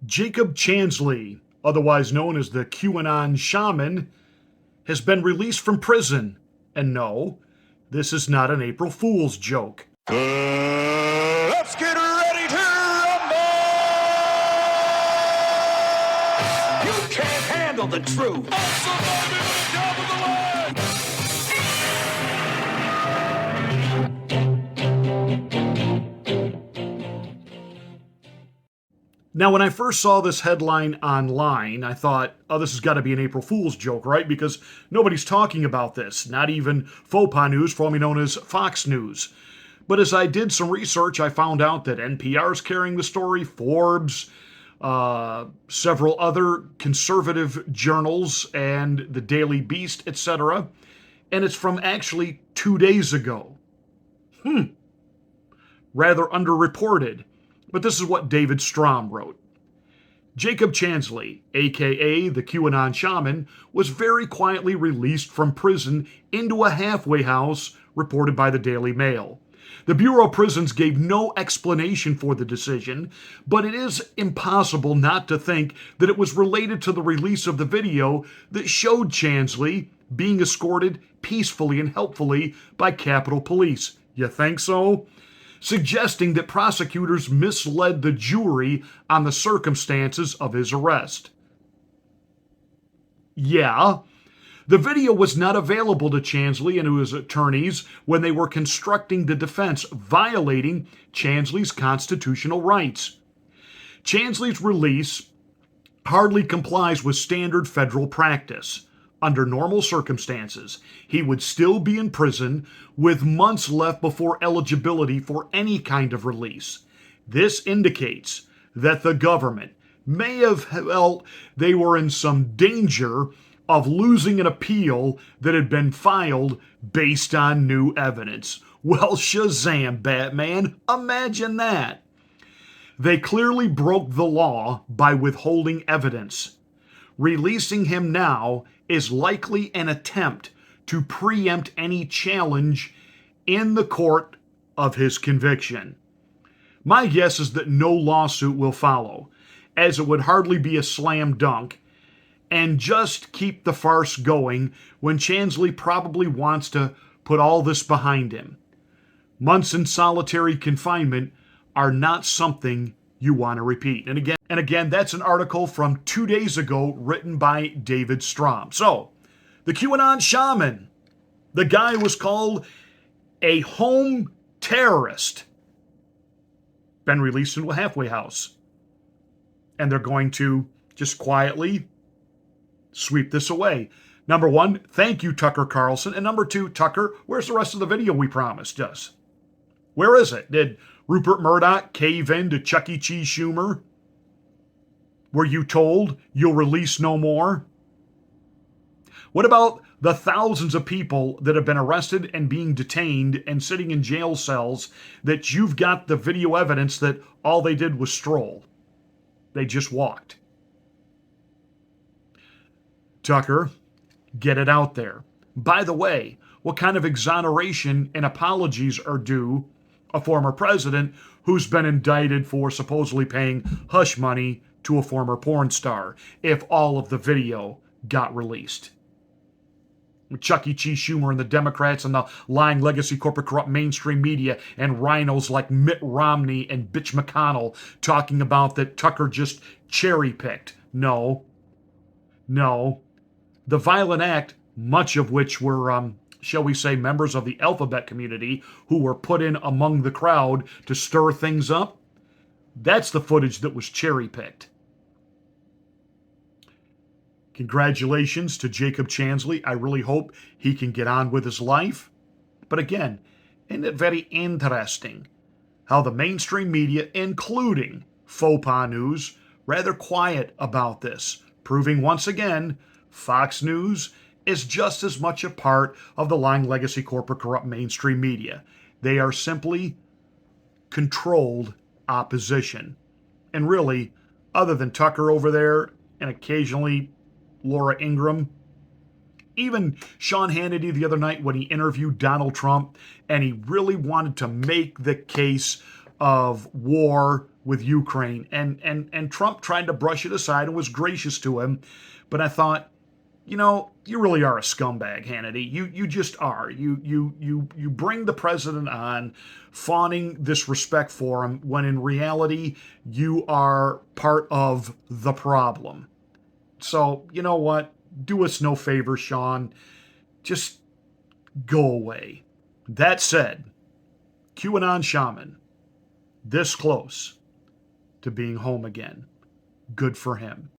Jacob Chansley, otherwise known as the Q-Anon Shaman, has been released from prison. And no, this is not an April Fool's joke. Let's get ready to rumble! You can't handle the truth. Now, when I first saw this headline online, I thought, oh, this has got to be an April Fool's joke, right? Because nobody's talking about this, not even faux pas news, formerly known as Fox News. But as I did some research, I found out that NPR is carrying the story, Forbes, several other conservative journals, and the Daily Beast, etc. And it's from actually 2 days ago. Rather underreported. But this is what David Strom wrote. Jacob Chansley, aka the QAnon Shaman, was very quietly released from prison into a halfway house, reported by the Daily Mail. The Bureau of Prisons gave no explanation for the decision, but it is impossible not to think that it was related to the release of the video that showed Chansley being escorted peacefully and helpfully by Capitol Police. You think so? Suggesting that prosecutors misled the jury on the circumstances of his arrest. Yeah, the video was not available to Chansley and to his attorneys when they were constructing the defense, violating Chansley's constitutional rights. Chansley's release hardly complies with standard federal practice. Under normal circumstances, he would still be in prison with months left before eligibility for any kind of release. This indicates that the government may have felt they were in some danger of losing an appeal that had been filed based on new evidence. Well, Shazam, Batman, imagine that. They clearly broke the law by withholding evidence. Releasing him now is likely an attempt to preempt any challenge in the court of his conviction. My guess is that no lawsuit will follow, as it would hardly be a slam dunk, and just keep the farce going when Chansley probably wants to put all this behind him. Months in solitary confinement are not something you want to repeat. And again, that's an article from 2 days ago written by David Strom. So, the QAnon Shaman, the guy was called a home terrorist, been released into a halfway house. And they're going to just quietly sweep this away. Number one, thank you, Tucker Carlson. And number two, Tucker, where's the rest of the video we promised us? Where is it? Did Rupert Murdoch cave in to Chuck E. Cheese Schumer? Were you told you'll release no more? What about the thousands of people that have been arrested and being detained and sitting in jail cells that you've got the video evidence that all they did was stroll? They just walked. Tucker, get it out there. By the way, what kind of exoneration and apologies are due a former president who's been indicted for supposedly paying hush money to a former porn star if all of the video got released? Chuck E. Cheese Schumer and the Democrats and the lying legacy corporate corrupt mainstream media and rhinos like Mitt Romney and Bitch McConnell talking about that Tucker just cherry-picked. No. The violent act, much of which were shall we say, members of the alphabet community who were put in among the crowd to stir things up, that's the footage that was cherry-picked. Congratulations to Jacob Chansley. I really hope he can get on with his life. But again, isn't it very interesting how the mainstream media, including faux pas news, rather quiet about this, proving once again Fox News is just as much a part of the lying legacy corporate corrupt mainstream media. They are simply controlled opposition. And really, other than Tucker over there and occasionally Laura Ingraham, even Sean Hannity the other night when he interviewed Donald Trump and he really wanted to make the case of war with Ukraine, and Trump tried to brush it aside and was gracious to him. But I thought, you really are a scumbag, Hannity. You just are. You bring the president on, fawning this respect for him, when in reality you are part of the problem. So you know what? Do us no favor, Sean. Just go away. That said, QAnon Shaman, this close to being home again. Good for him.